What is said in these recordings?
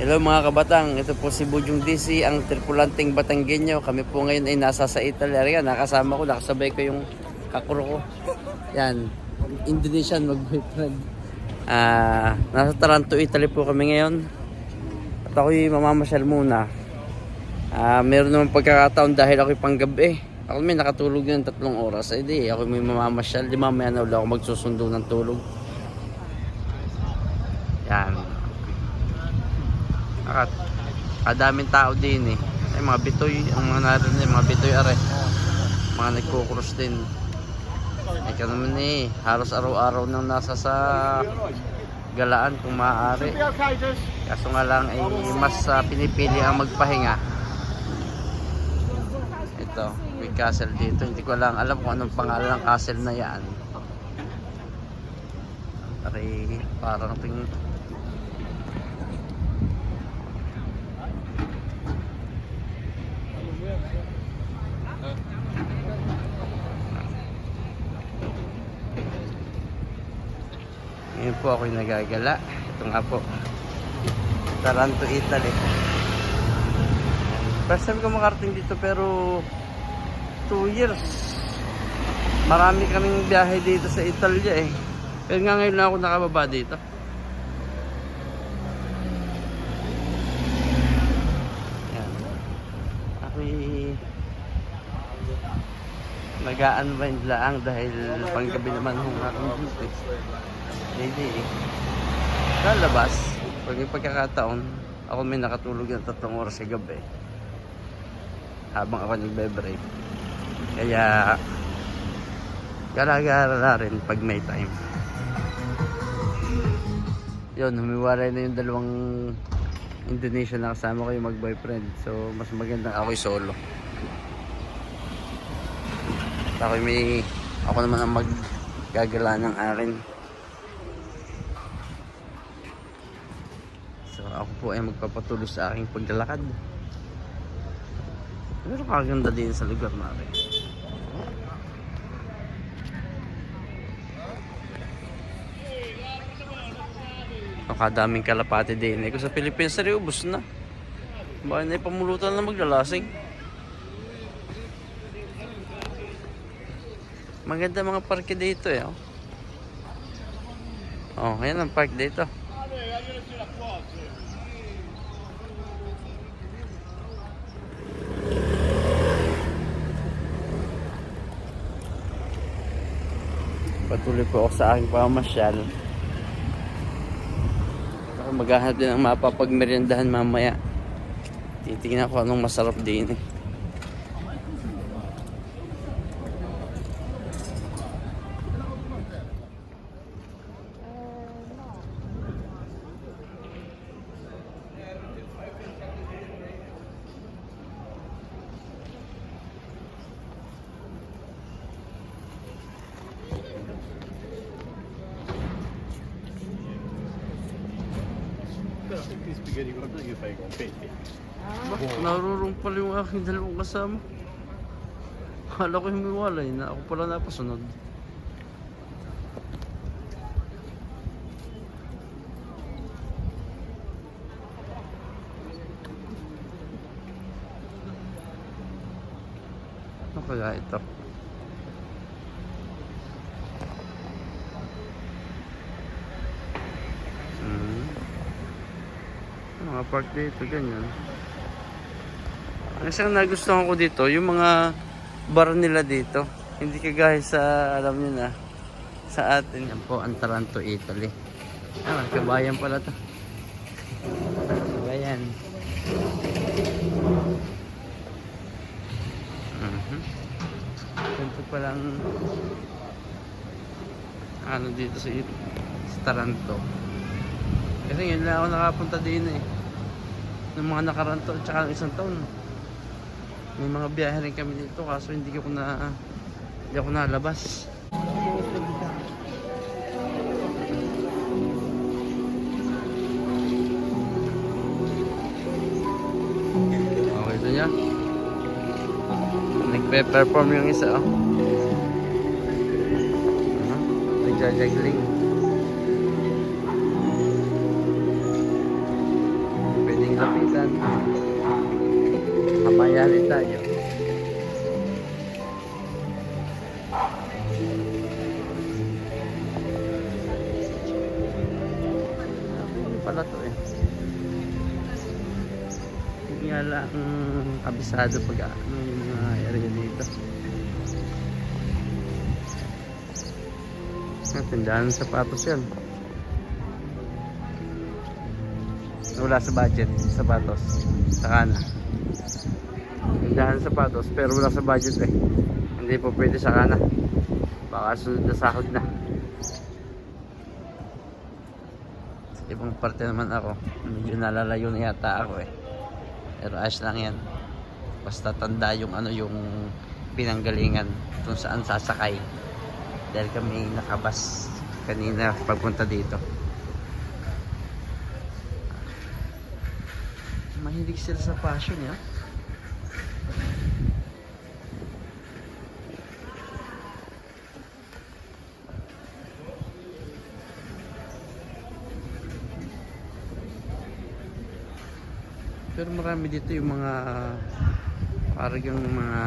Hello mga kabatang, ito po si Bujong DC, ang tripulanteng Batanggenyo. Kami po ngayon ay nasa sa Italy. Ayan, nakasama ko, nakasabay ko yung kakuro ko. Yan, Indonesian mag-boyfriend. Nasa Taranto, Italy po kami ngayon. At ako'y mamamasyal muna. Meron naman pagkakataon dahil ako'y panggabi. Ako may nakatulog ng 3 oras. Ay di, ako may mamamasyal. Di mamaya na ulit ako magsusundo ng tulog. Yan. Kadaming tao din eh. Ay mga bitoy, ang mga narin mga bitoy are. Mga nagko-cross din. Ay ka naman eh, halos araw-araw nang nasa sa galaan kung maaari. Kaso nga lang ay mas pinipili ang magpahinga. Ito, may castle dito. Hindi ko lang alam kung anong pangalan ng castle na yan. Parang ting ngayon po ako'y nagagala. Ito nga po, Taranto, Italy. First time ko makarating dito pero 2 years. Marami kaming biyahe dito sa Italia eh. Pero nga ngayon lang ako nakababa dito. Yan. Ako'y nag-a-unwind lang dahil panggabi naman hong aking dito eh. Hindi eh. Lalabas. Pag may pagkakataon, ako may nakatulog ng 3 oras sa gabi. Habang ako nagbe-break. Kaya, gara-gara na rin pag may time. Yun, humiwalay na yung dalawang Indonesian na kasama ko yung mag-boyfriend. So, mas magandang ako'y solo. At ako naman ang maggagala ng akin. So ako po ay magpapatuloy sa aking paglalakad. Pero kaganda din sa lugar natin. Nakadaming kalapati din. Kung sa Pilipinas ay ubos na. Bakit na ipamulutan na maglalasing? Maganda mga parke dito eh. Oh, ayan ang park dito. Patuloy po ako sa aking pamasyal. Ako maghahanap din ng mapapagmeriendahan mamaya. Titingnan ko anong masarap din eh. Spaghetti guarda che fai con pepe. Narurong pala yung aking dalawang kasama. Akala ko humiwalay na ako pala napasunod. Ano kaya ito? Mga park dito, ganyan. Ang isang nagustuhan ko dito, yung mga bar nila dito. Hindi kagaya sa, alam nyo na, sa atin. Yan po, ang Taranto, Italy. Kabayan pala to. Kabayan. Ganito palang ano dito sa Taranto. Kasi ngayon lang ako nakapunta din eh. Ng mga nakaraan taon, tsaka ng 1 taon. May mga biyahe rin kami dito kaso hindi ako nalabas. Okay, ito niya. Nagpe-perform yung isa oh. Nagja-juggling. tayo. Ano pala to eh. Hindi nga lang kabisado pag ano yung mga area dito. Tindahan ng sapatos yan. Wala sa budget, sapatos. Saka na. Tindahan ng sapatos pero wala sa budget eh. Hindi po pwede saka na. Baka sunod na sahod na. Sa ibang parte naman ako, medyo nalalayo na yata ako eh. Pero ayos lang yan. Basta tanda yung ano yung pinanggalingan kung saan sasakay. Dahil kami nakabas kanina pagpunta dito. Mahilig sila sa fashion ya. Pero marami dito yung mga parang yung mga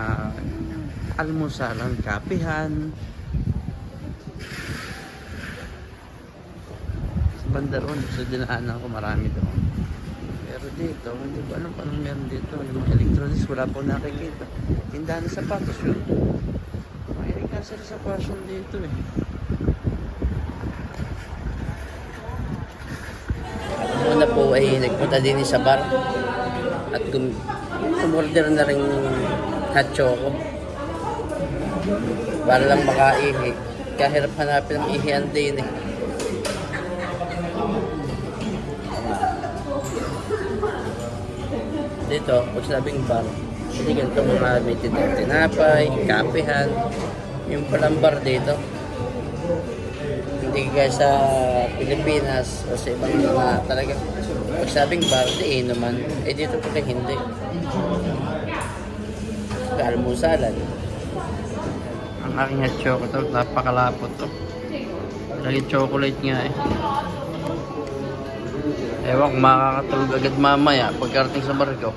almusalan, kapihan. Banda ron, sa dinaanan ko marami doon. Pero dito, hindi ko alam anong meron dito. Yung mga electronics, wala po nakikita. Tindahan ng sapatos yun. Mahilig nga sila sa fashion dito eh. Una po ay nagpunta din sa bar at umorder na rin hot choco para lang makaihi. Kahirap hanapin ang ihian din eh. Dito, pag sabing bar, hindi ganito mga may tinapay, kapehan, yung palang bar dito. Hindi kaya sa Pilipinas o sa ibang mga talaga. Pag sabing bar, di inuman. Eh dito pala hindi. Almusalan. Ang aking hot chocolate, napakalapot to. Lagi chocolate nga eh. Ewan kung makakatulog agad mamaya pagkarating sa barko.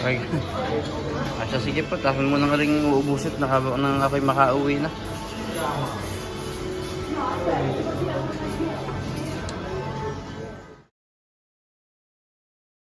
Okay. Asya sige po, tahan mo nang ring uubusit nang ako'y makauwi na.